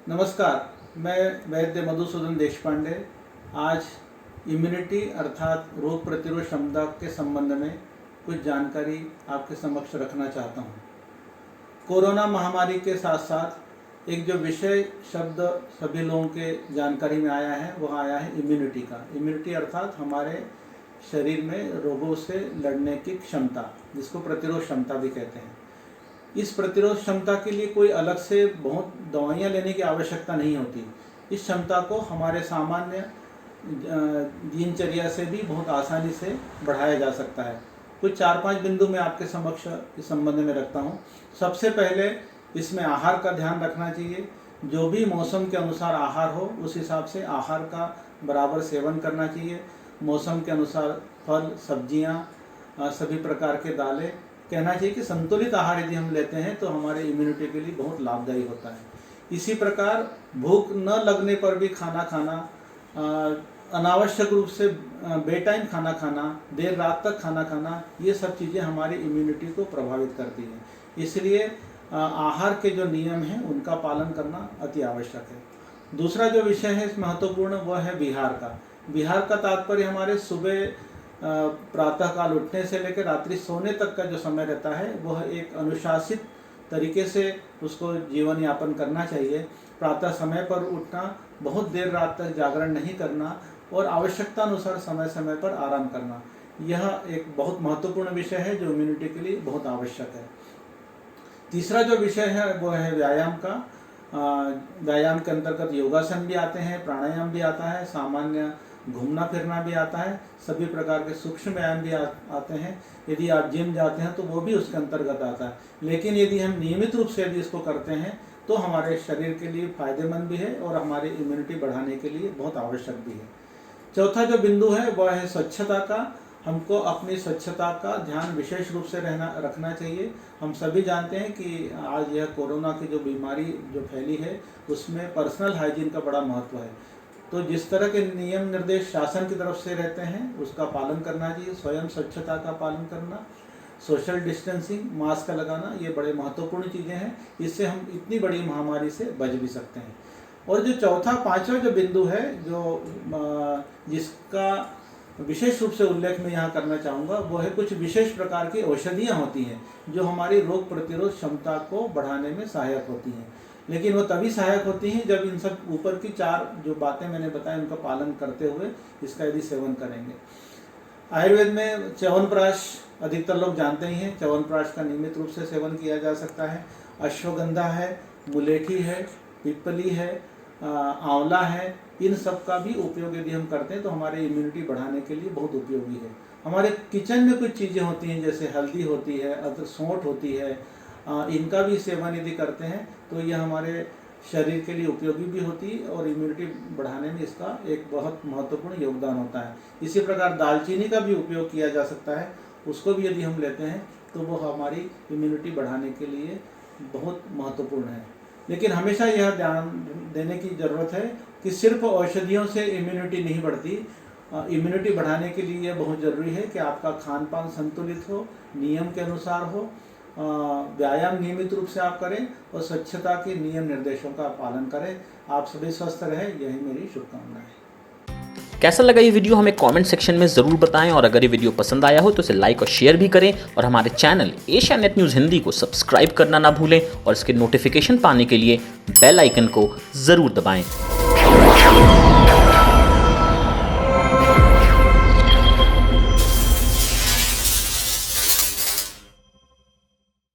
नमस्कार, मैं वैद्य मधुसूदन देशपांडे आज इम्यूनिटी अर्थात रोग प्रतिरोध क्षमता के संबंध में कुछ जानकारी आपके समक्ष रखना चाहता हूँ। कोरोना महामारी के साथ साथ एक जो विषय शब्द सभी लोगों के जानकारी में आया है वह आया है इम्यूनिटी का। इम्यूनिटी अर्थात हमारे शरीर में रोगों से लड़ने की क्षमता, जिसको प्रतिरोध क्षमता भी कहते हैं। इस प्रतिरोध क्षमता के लिए कोई अलग से बहुत दवाइयाँ लेने की आवश्यकता नहीं होती। इस क्षमता को हमारे सामान्य दिनचर्या से भी बहुत आसानी से बढ़ाया जा सकता है। कुछ 4-5 बिंदु मैं आपके समक्ष इस संबंध में रखता हूँ। सबसे पहले इसमें आहार का ध्यान रखना चाहिए। जो भी मौसम के अनुसार आहार हो उस हिसाब से आहार का बराबर सेवन करना चाहिए। मौसम के अनुसार फल, सब्जियाँ, सभी प्रकार के दालें, कहना चाहिए कि संतुलित आहार यदि हम लेते हैं तो हमारे इम्यूनिटी के लिए बहुत लाभदायी होता है। इसी प्रकार भूख न लगने पर भी खाना खाना, अनावश्यक रूप से बेटाइम खाना खाना, देर रात तक खाना खाना, ये सब चीज़ें हमारी इम्यूनिटी को प्रभावित करती हैं। इसलिए आहार के जो नियम हैं उनका पालन करना अति आवश्यक है। दूसरा जो विषय है महत्वपूर्ण वह है विहार का। विहार का तात्पर्य हमारे सुबह प्रातःकाल उठने से लेकर रात्रि सोने तक का जो समय रहता है वह एक अनुशासित तरीके से उसको जीवन यापन करना चाहिए। प्रातः समय पर उठना, बहुत देर रात तक जागरण नहीं करना और आवश्यकता अनुसार समय समय पर आराम करना, यह एक बहुत महत्वपूर्ण विषय है जो इम्यूनिटी के लिए बहुत आवश्यक है। तीसरा जो विषय है वह है व्यायाम का। व्यायाम के अंतर्गत योगासन भी आते हैं, प्राणायाम भी आता है, सामान्य घूमना फिरना भी आता है, सभी प्रकार के सूक्ष्म व्यायाम भी आते हैं। यदि आप जिम जाते हैं तो वो भी उसके अंतर्गत आता है। लेकिन यदि हम नियमित रूप से यदि इसको करते हैं तो हमारे शरीर के लिए फायदेमंद भी है और हमारी इम्यूनिटी बढ़ाने के लिए बहुत आवश्यक भी है। चौथा जो बिंदु है वह है स्वच्छता का। हमको अपनी स्वच्छता का ध्यान विशेष रूप से रखना चाहिए। हम सभी जानते हैं कि आज यह कोरोना की जो बीमारी जो फैली है उसमें पर्सनल हाइजीन का बड़ा महत्व है। तो जिस तरह के नियम निर्देश शासन की तरफ से रहते हैं उसका पालन करना चाहिए। स्वयं स्वच्छता का पालन करना, सोशल डिस्टेंसिंग, मास्क लगाना, ये बड़े महत्वपूर्ण चीज़ें हैं। इससे हम इतनी बड़ी महामारी से बच भी सकते हैं। और जो चौथा पांचवा जो बिंदु है जो जिसका विशेष रूप से उल्लेख मैं यहाँ करना चाहूँगा वो है कुछ विशेष प्रकार की औषधियाँ होती हैं जो हमारी रोग प्रतिरोध क्षमता को बढ़ाने में सहायक होती हैं। लेकिन वो तभी सहायक होती हैं जब इन सब ऊपर की 4 जो बातें मैंने बताई उनका पालन करते हुए इसका यदि सेवन करेंगे। आयुर्वेद में च्यवनप्राश अधिकतर लोग जानते ही हैं। च्यवनप्राश का नियमित रूप से सेवन किया जा सकता है। अश्वगंधा है, मुलेठी है, पिपली है, आंवला है, इन सब का भी उपयोग यदि हम करते हैं तो हमारे इम्यूनिटी बढ़ाने के लिए बहुत उपयोगी है। हमारे किचन में कुछ चीज़ें होती हैं जैसे हल्दी होती है, अदरक, सौंठ होती है, इनका भी सेवन यदि करते हैं तो यह हमारे शरीर के लिए उपयोगी भी होती है और इम्यूनिटी बढ़ाने में इसका एक बहुत महत्वपूर्ण योगदान होता है। इसी प्रकार दालचीनी का भी उपयोग किया जा सकता है। उसको भी यदि हम लेते हैं तो वो हमारी इम्यूनिटी बढ़ाने के लिए बहुत महत्वपूर्ण है। लेकिन हमेशा यह ध्यान देने की ज़रूरत है कि सिर्फ औषधियों से इम्यूनिटी नहीं बढ़ती। इम्यूनिटी बढ़ाने के लिए यह बहुत ज़रूरी है कि आपका खान पान संतुलित हो, नियम के अनुसार हो, व्यायाम नियमित रूप से आप करें और स्वच्छता के नियम निर्देशों का पालन करें। आप सभी स्वस्थ रहें, यही मेरी शुभकामनाएं हैं। कैसा लगा ये वीडियो हमें कमेंट सेक्शन में ज़रूर बताएं और अगर ये वीडियो पसंद आया हो तो इसे लाइक और शेयर भी करें और हमारे channel Asia net news Hindi को सब्सक्राइब करना ना भूलें और इसके नोटिफिकेशन पाने के लिए बेल आइकन को ज़रूर दबाएं।